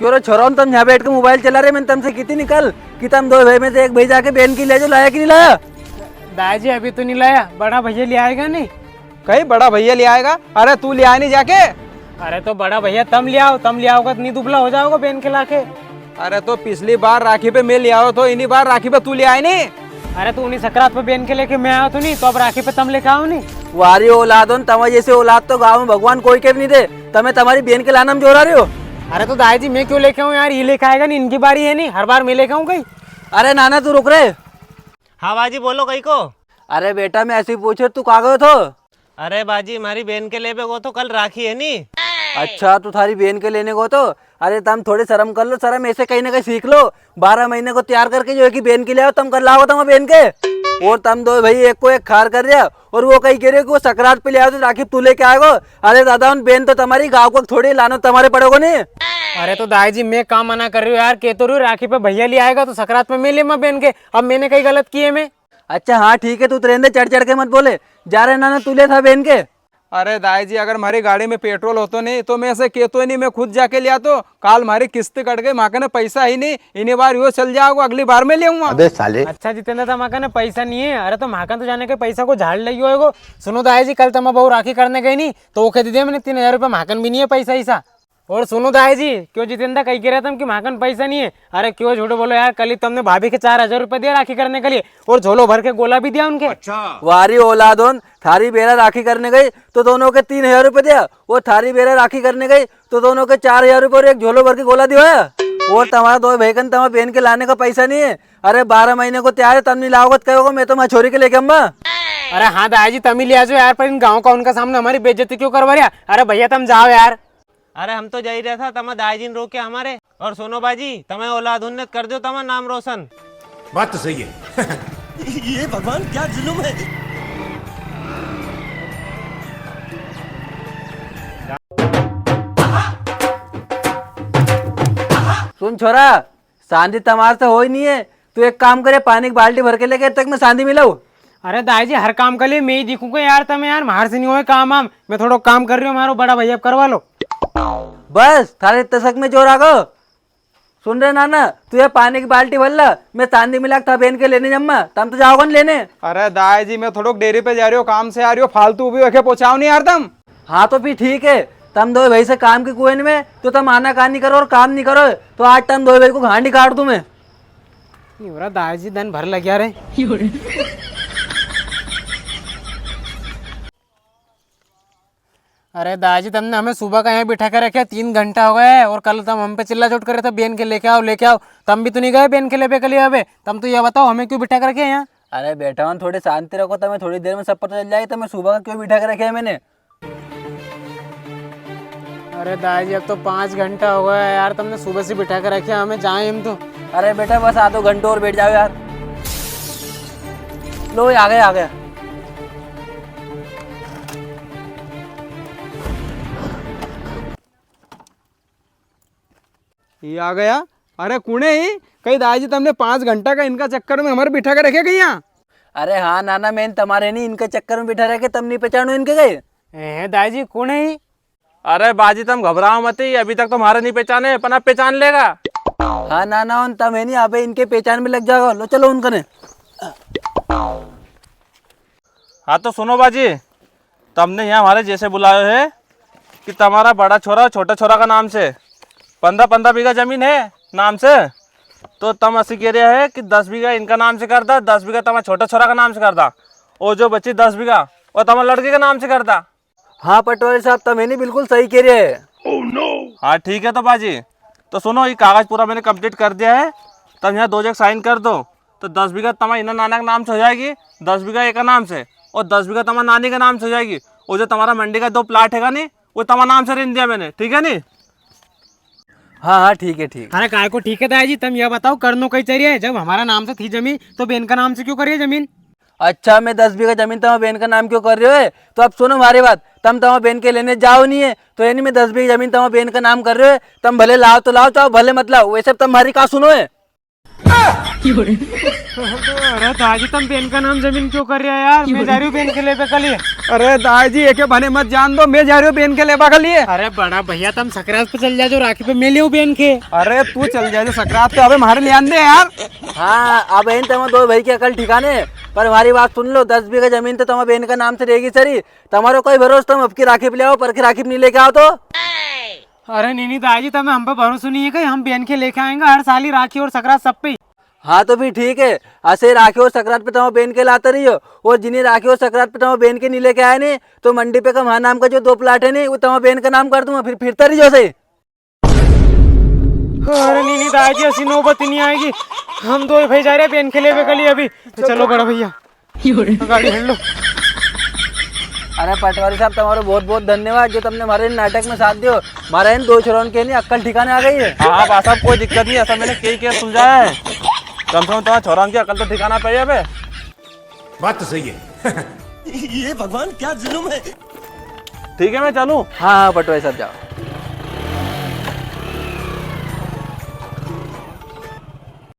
क्यों रे छोरा, तुम यहाँ बैठ के मोबाइल चला रहे, मैंने तुमसे कितनी निकल कि तुम दो भाई में से एक भाई जाके बहन की ले जो, लाया कि नहीं लाया? दादाजी अभी तो नहीं लाया, बड़ा भैया ले आएगा नहीं। कहीं बड़ा भैया ले आएगा? अरे तू ले आया नहीं जाके? अरे तो बड़ा भैया तम ले आओ, तम ले आओगे तो नहीं दुबला हो जाओगे बहन के लाके। अरे तो पिछली बार राखी पे मैं ले आओ तो इन्हीं बार राखी पे तू ले आए नहीं? अरे तो उन्हीं सकरात पे बहन के लेके मैं आया तो नहीं, तो अब राखी पे तम लेके आओ नहीं। वारी औलाद तम जैसे औलाद तो गाँव में भगवान कोई के भी नहीं दे, तमें तुम्हारी बहन के लाना में जोरा रहे हो। अरे तो दादाजी मैं क्यों लेके आऊँ यार, ये लेके आएगा नहीं, इनकी बारी है नहीं, हर बार मैं लेके आऊँ कहीं। अरे नाना तू रुक रहे। हाँ बाजी बोलो कहीं को। अरे बेटा मैं ऐसे ही पूछे, तू कहाँ गए तो? अरे बाजी हमारी बहन के लिए वो तो कल राखी है नी। अच्छा तू थारी बहन के लेने को तो? अरे तुम थोड़ी शर्म कर लो, शर्म ऐसे कहीं ना कहीं सीख लो। 12 महीने को तैयार करके जो है कि बहन के ले आओ, तुम कर लाओ तुम बहन के। और तुम दो भाई एक को एक खार कर दिया, और वो कहीं कह रहे कि वो सकरात पे ले आओ तो राखी तू लेके आएगो। अरे दादा उन बहन तो तुम्हारी गाँव को थोड़ी लाना तुम्हारे पड़ेगो नहीं। अरे तो दादाजी मैं काम मना कर रही हूँ यार, कह तो रही हूँ राखी पे भैया ले आएगा तो सकरात में मैं ले बहन के, अब मैंने कहीं गलत किए मैं? अच्छा हाँ ठीक है, तू ट्रेन चढ़ चढ़ के मत बोले, जा रहे नाना तू ले था बहन के। अरे दाई जी अगर हमारी गाड़ी में पेट्रोल हो तो नहीं तो मैं ऐसे कहते ही नहीं, मैं खुद जाके लिया तो काल हमारी किस्त कट गई, माँ ने पैसा ही नहीं, इन्हीं बार यो चल जाओगे, अगली बार में ले आऊंगा। अबे साले। अच्छा जितेंद्र था माँ ने पैसा नहीं है। अरे तो माँ तो जाने के पैसा को झाड़ लगी होएगो। सुनो दादाजी कल तो मैं बहू राखी करने गई नहीं तो वो कह दी मैंने 3000 रुपये, माकन भी नहीं है पैसा ऐसा। और सुनो दादाजी क्यों जितेंद्र कही कह रहे थे कि माकन पैसा नहीं है? अरे क्यों झूठ बोलो यार, कल ही तुमने भाभी के 4000 रुपये दिया राखी करने के लिए, और झोलो भर के गोला भी दिया उनके। अच्छा वारी औलादोन, थारी बेरा राखी करने गई तो दोनों के 3000 रुपये दिया, वो थारी बेरा राखी करने गई तो दोनों के 4000 रुपये और एक झोलो भर के गोला दिया। और तुम्हारा दो भैकन तुम्हारे बहन के लाने का पैसा नहीं है। अरे 12 महीने को तैयार है, तब नहीं लाओगे कहोगे मैं तो मैं छोरी के लेके अम्मा। अरे हाँ दादाजी तम ही ले आ जाओ यार, पर इन गाँव का उनका सामने हमारी बेइज्जती क्यों करवा रहा? अरे भैया तुम जाओ यार। अरे हम तो जा ही रहा था, तमा दाई रोक के हमारे। और सुनो बाजी तमें औलाद उन्नत कर दो, तमा नाम रोशन। बात तो सही है। ये भगवान क्या जुल्म है। सुन छोरा, शांति तमार से हो ही नहीं है, तू एक काम करे पानी की बाल्टी भर के लेके तक मैं शांति मिलाऊ। अरे दादाजी हर काम के लिए मैं ही दिखूंगा यार, तमें यार बाहर से नहीं हो काम आम, मैं थोड़ा काम कर रही हूँ, हमारा बड़ा भैया करवा लो बस थारे तसक में जोर आ गो। सुन रहे नाना, तू ये पानी की बाल्टी भर ला, मैं शांति मिला था बहन के लेने जम्मा, तुम तो जाओगे ना लेने। अरे दाई जी मैं थोड़ा डेयरी पे जा रही हो, काम से आ रही हो, फालतू भी रखे पहुंचाओ नहीं यार तुम। हाँ तो फिर ठीक है, तुम दो भाई से काम की कुएं में तो तुम आना काम नहीं करो और काम नहीं करो तो आज तुम दो भाई को घाटी काट दूं मैं। दादाजी दिन भर लग रहे। अरे दादाजी तुमने हमें सुबह का यहाँ बिठा कर रखे 3 घंटा हो गए, और कल तुम हम पे चिल्ला चोट कर रहे थे बहन के लेके आओ लेके आओ, तुम भी तो नहीं गए बहन के लेके कल अबे, तुम तो ये बताओ हमें क्यों बिठा कर रखे यहाँ? अरे बेटा हूँ थोड़ी शांति रखो, तुम्हें थोड़ी देर में सब पता चल जाएगी तुम्हें सुबह का क्यों बिठा के रखे है मैंने। अरे दादाजी अब तो 5 घंटा हो गया यार, तुमने सुबह से बिठा कर रखे हमें, जाए हम तो। अरे बेटा बस आधो घंटे और बैठ जाओ यार। लो आ गया आ गया। ये आ गया। अरे कुणे ही कहीं दाई तुमने 5 घंटा का इनका चक्कर में हमारे बिठा के रखे गई यहाँ। अरे हाँ नाना, मैं तुम्हारे नहीं इनके चक्कर में बिठा रखे, तुम नहीं पहचानो इनके गए। दादाजी कौन है ही? अरे बाजी तुम घबराओ मत ही, अभी तक तुम्हारे नहीं पहचाने, पर अब पहचान लेगा। हाँ नाना उन तम है नहीं, अबे इनके पहचान में लग जाएगा। लो चलो उनका ने। हाँ तो सुनो बाजी, तुमने यहाँ हमारे जैसे बुलाए है कि तुम्हारा बड़ा छोरा छोटा छोरा का नाम से 15-15 बीघा जमीन है नाम से, तो तुम ऐसे कह रहे है कि 10 बीघा इनका नाम से करता, 10 बीघा तुम्हारा छोटा छोरा का नाम से करता, और जो बची 10 बीघा वो तुम्हारे लड़के के नाम से करता। हाँ पटवारी साहब तुम है नहीं बिल्कुल सही कह रहे हैं। हाँ ठीक है तो बाजी, तो सुनो ये कागज पूरा मैंने कंप्लीट कर दिया है, तुम यहाँ 2 जगह साइन कर दो, तो 10 बीघा तुम्हारा इना नाना के नाम से हो जाएगी, 10 बीघा एक नाम से, और 10 बीघा तुम्हारा नानी के नाम से हो जाएगी, और जो तुम्हारा मंडी का 2 प्लाट है नहीं वो तुम्हारा नाम से ऋण दिया मैंने, ठीक है नहीं? हाँ हाँ ठीक है ठीक। अरे काय को ठीक है दादाजी, तुम ये बताओ करनो कहीं चाहिए, जब हमारा नाम से थी जमीन तो बहन का नाम से क्यों करिए जमीन? अच्छा मैं 10 बीघा जमीन तुम्हारे बहन का नाम क्यों कर रहे हो? तो अब सुनो हमारी बात, तुम तुम्हारे बहन के लेने जाओ नहीं है तो यानी मैं 10 बीघा जमीन तुम्हारे बहन का नाम कर रहे हो, तुम भले लाओ तो लाओ चाहो भले मत लाओ, वैसे तुम हमारी कहा सुनो है। अरे दादी तुम बेन का नाम जमीन क्यों कर रहे हो यार? मैं जा रही हूँ बेन के लेबे के लिए। अरे दादाजी एके बने मत जान दो, मैं जा रही हूँ बेन के लेबा के लिए। अरे बड़ा भैया तुम सकरात पे चल जाओ, राखी पे मैं ले बेन के। अरे तू चल जाए सकरात पे, अबे हमारे ले आन दे यार। हाँ अब बहन तुम दो भाई की अकल ठिकाने, पर हमारी बात सुन लो, 10 बीघा जमीन तो तुम्हारे बहन का नाम से रहेगी सरी। तुम्हारा कोई भरोसा, तुम अब की राखी पे ले आओ, पर की राखी पे नहीं लेके आओ तो। अरे नहीं दादी तुम्हें हम पे भरोसा नहीं है, कहीं हम बेन के लेके आएंगे हर साल ही राखी और सकरात सब पे। हाँ तो फिर ठीक है, ऐसे राखी और सकरात पे तुम्हारे बहन के लाते रहियो, और जिन्हें राखी और सकरात पे तुम्हारे बहन के नहीं लेके आए नहीं, तो मंडी पे का नाम का जो 2 प्लाट है नहीं, वो तुम्हारे बहन का नाम कर दूंगा, फिर फिरता रहियो से। अरे नहीं दादी ऐसी नौबत नहीं आएगी, हम दो भाई जा रहे हैं बेन के लेबे के लिए अभी। तो चलो बड़ा भैया गाड़ी हिल लो। अरे पटवारी साहब तुम्हारा बहुत बहुत धन्यवाद, जो तुमने हमारे नाटक में साथ दियो। हमारे इन 2 छोरों के नहीं अक्कल ठिकाने आ गई है। हाँ बात साहब कोई दिक्कत नहीं, ऐसा मैंने कई केस सुलझाया है। कम से कम तुम्हारा छोरा की अकल तो ठिकाना पे है बे। बात तो सही है। ये भगवान क्या जुल्म है। ठीक है मैं चलूँ। हाँ हाँ पटवारी साहब जाओ।